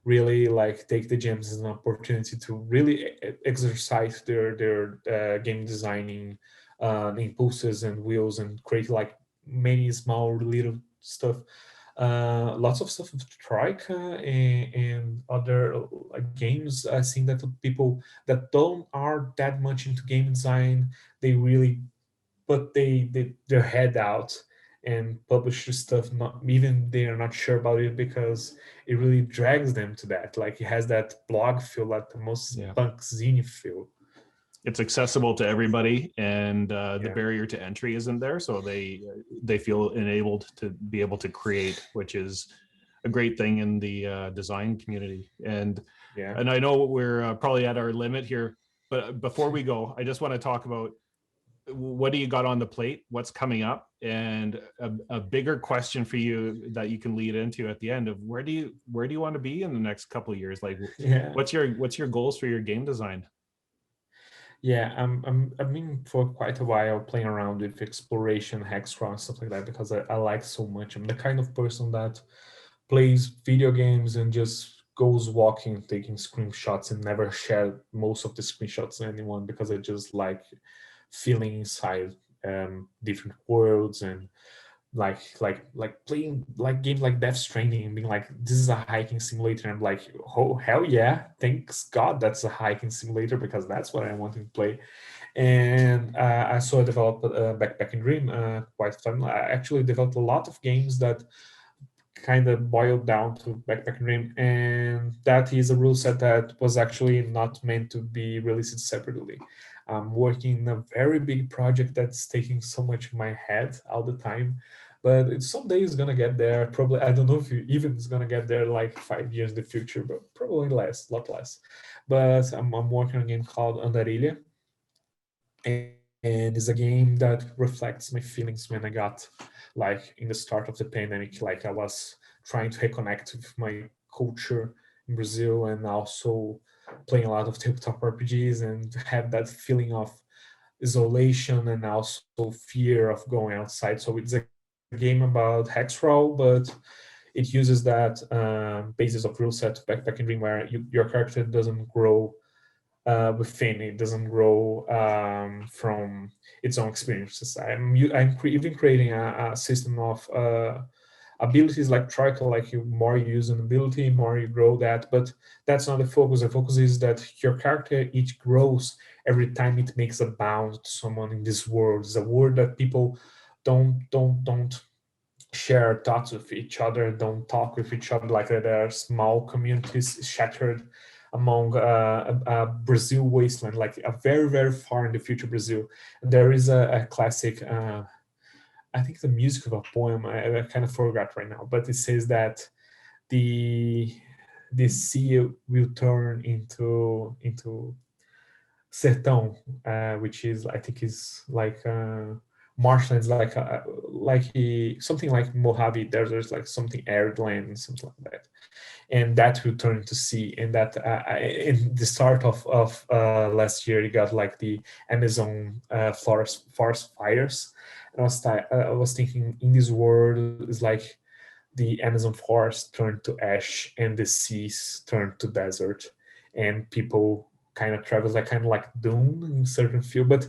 really like take the gems as an opportunity to really exercise their game designing impulses and wheels, and create like many small little stuff. Lots of stuff with Troika and other like games. I think that people that don't are that much into game design, they really put their head out and publish stuff not even they are not sure about it, because it really drags them to that. Like it has that blog feel, like the most Yeah. punk zine feel. It's accessible to everybody, and the Yeah. barrier to entry isn't there, so they feel enabled to be able to create, which is a great thing in the design community. And Yeah. I know we're probably at our limit here, but before we go, I just want to talk about what do you got on the plate, what's coming up, and a bigger question for you that you can lead into at the end of where do you want to be in the next couple of years? Like, Yeah. what's your goals for your game design? Yeah, I've been for quite a while playing around with exploration, hex crawl, and stuff like that, because I like so much. I'm the kind of person that plays video games and just goes walking, taking screenshots, and never share most of the screenshots to anyone, because I just like feeling inside different worlds, and like playing like games like Death Stranding and being like, this is a hiking simulator. And I'm like, oh hell yeah, thanks God that's a hiking simulator, because that's what I want to play. And I saw I developed Backpack and Dream quite fun. I actually developed a lot of games that kind of boiled down to Backpack and Dream, and that is a rule set that was actually not meant to be released separately. I'm working in a very big project that's taking so much of my head all the time, but it someday is gonna get there. Probably, I don't know if you even is gonna get there like 5 years in the future, but probably less, a lot less. But I'm working on a game called Andarilha, and it's a game that reflects my feelings when I got like in the start of the pandemic. Like I was trying to reconnect with my culture in Brazil, and also playing a lot of tabletop RPGs, and have that feeling of isolation and also fear of going outside. So it's a game about hex roll, but it uses that basis of rule set Backpack and Dream, where your character doesn't grow within, it doesn't grow from its own experiences. Even creating a system of abilities like Troika, like you more you use an ability, more you grow that. But that's not the focus. The focus is that your character each grows every time it makes a bound to someone in this world. It's a world that people don't share thoughts with each other, don't talk with each other, like there are small communities shattered among a Brazil wasteland, like a very, very far in the future Brazil. And there is a classic, I think the music of a poem, I kind of forgot right now, but it says that the the sea will turn into sertão, which is I think is like marshlands, something like Mojave. There's like something arid land, something like that, and that will turn into sea. And that in the start of last year, you got like the Amazon forest fires. And I was thinking, in this world is like the Amazon forest turned to ash and the seas turned to desert, and people kind of travels like kind of like Dune in certain field. But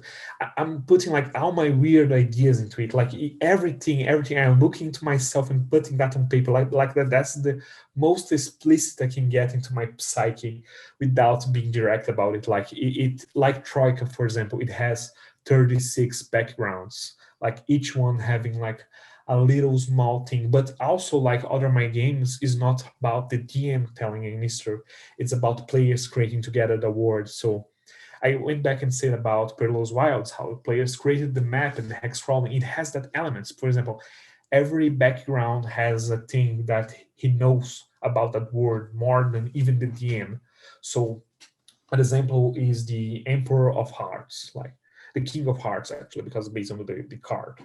I'm putting like all my weird ideas into it, like everything. I'm looking to myself and putting that on paper, like that. That's the most explicit I can get into my psyche without being direct about it. Like it like Troika, for example, it has 36 backgrounds, like each one having like a little small thing. But also, like other my games, is not about the DM telling a mystery, it's about players creating together the world. So I went back and said about Perilous Wilds, how players created the map and the hex crawling. It has that elements. For example, every background has a thing that he knows about that world more than even the DM. So an example is the Emperor of Hearts, like the King of Hearts, actually, because based on the card.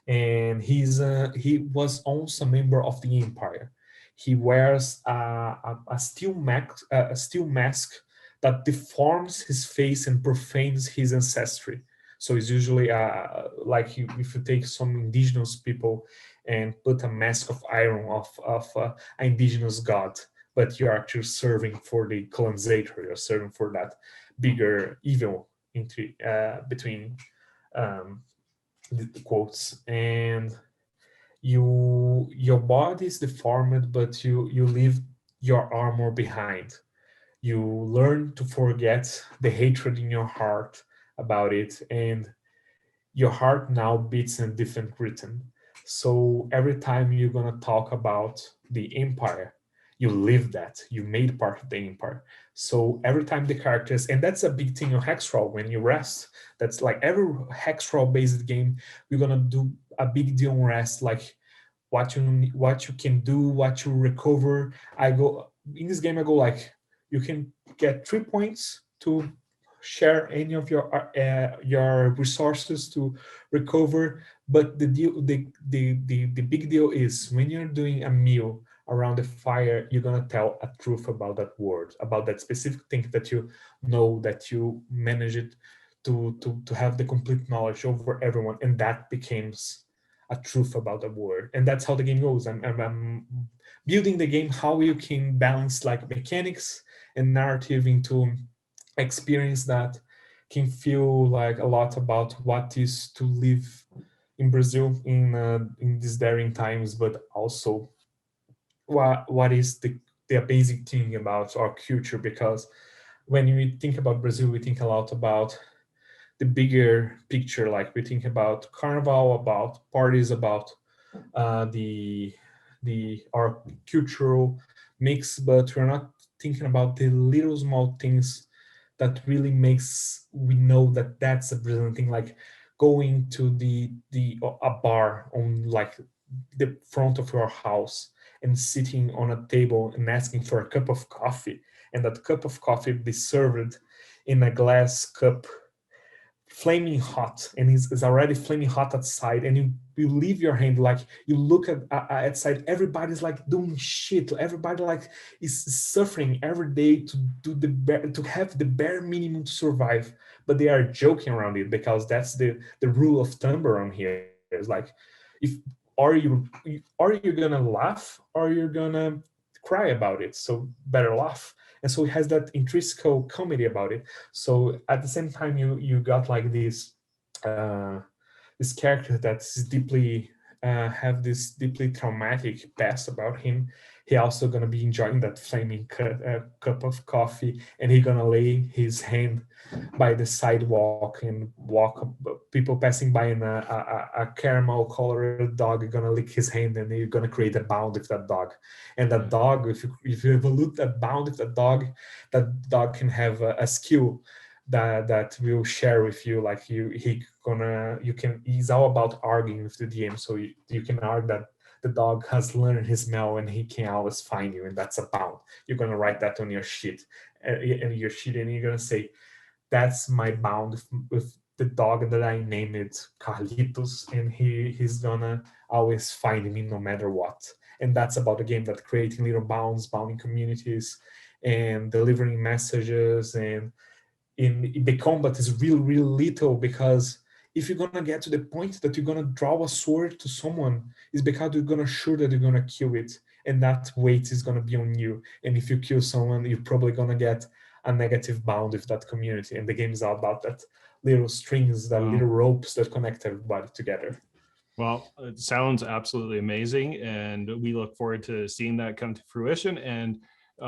And he was also a member of the Empire. He wears a steel mask that deforms his face and profanes his ancestry. So it's usually like if you take some indigenous people and put a mask of iron of an indigenous god, but you're actually serving for the colonizer, you're serving for that bigger evil between um, the quotes. And your body is deformed, but you leave your armor behind. You learn to forget the hatred in your heart about it, and your heart now beats in a different rhythm. So every time you're gonna talk about the empire, you live that. You made part of the empire. So every time the characters, and that's a big thing on hex roll when you rest. That's like every hex roll based game, we're gonna do a big deal on rest, like what you can do, what you recover. I go in this game. I go like you can get 3 points to share any of your resources to recover. But the big deal is when you're doing a meal around the fire, you're gonna tell a truth about that word, about that specific thing that you know, that you manage it to have the complete knowledge over everyone, and that becomes a truth about the word. And that's how the game goes. I'm building the game how you can balance like mechanics and narrative into experience that can feel like a lot about what is to live in Brazil in these daring times, but also what is the basic thing about our culture. Because when we think about Brazil, we think a lot about the bigger picture. Like we think about carnival, about parties, about the our cultural mix, but we're not thinking about the little small things that really makes we know that that's a Brazilian thing. Like going to the a bar on like the front of your house and sitting on a table and asking for a cup of coffee, and that cup of coffee be served in a glass cup, flaming hot, and it's already flaming hot outside, and you leave your hand, like you look at outside, everybody's like doing shit, everybody like is suffering every day to do to have the bare minimum to survive, but they are joking around it because that's the rule of thumb around here. It's like, if are you gonna laugh or you're gonna cry about it, so better laugh. And so it has that intrinsic comedy about it. So at the same time, you got like uh, this character that's deeply have this deeply traumatic past about him. He also gonna be enjoying that flaming cup of coffee, and he gonna lay his hand by the sidewalk and walk. People passing by, and a caramel colored dog gonna lick his hand, and you're gonna create a bond with that dog. And that dog, if you evolve that bond with that dog can have a skill that will share with you. Like you can, he's all about arguing with the DM. So you can argue that the dog has learned his smell and he can always find you, and that's a bound. You're gonna write that on your sheet, and you're gonna say, that's my bound with the dog that I named Carlitos, and he's gonna always find me no matter what. And that's about a game that creating little bounds, bounding communities, and delivering messages. And in the combat is real little, because if you're gonna get to the point that you're gonna draw a sword to someone, is because you're gonna sure that you're gonna kill it, and that weight is gonna be on you. And if you kill someone, you're probably gonna get a negative bound with that community. And the game is all about that little strings, that little ropes that connect everybody together. Well, it sounds absolutely amazing, and we look forward to seeing that come to fruition. And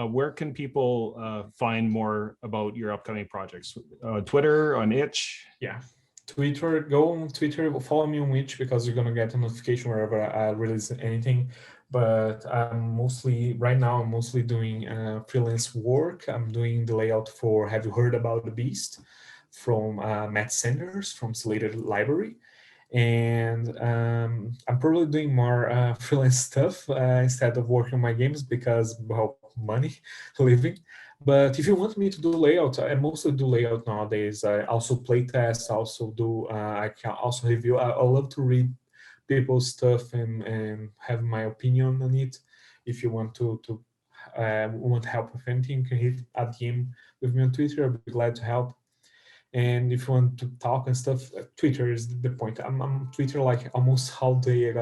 where can people find more about your upcoming projects? Twitter, on Itch? Yeah. Twitter, go on Twitter, follow me on Itch, because you're gonna get a notification wherever I release anything. But right now I'm mostly doing freelance work. I'm doing the layout for Have You Heard About the Beast from Matt Sanders from Slated Library. And I'm probably doing more freelance stuff instead of working on my games, because, well, money, living. But if you want me to do layout, I mostly do layout nowadays. I also play test, also do, I can also review. I love to read people's stuff and have my opinion on it. If you want to want help with anything, you can hit a DM with me on Twitter. I'll be glad to help. And if you want to talk and stuff, Twitter is the point. I'm Twitter like almost all day.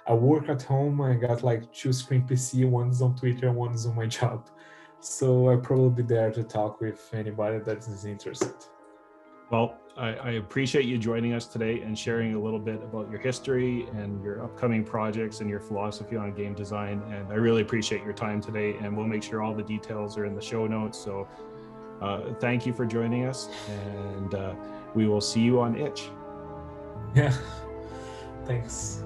I work at home. I got like 2 screen PC. One is on Twitter, one is on my job. So I'll probably be there to talk with anybody that is interested. Well, I appreciate you joining us today and sharing a little bit about your history and your upcoming projects and your philosophy on game design. And I really appreciate your time today, and we'll make sure all the details are in the show notes. So thank you for joining us, and we will see you on Itch. Yeah. Thanks.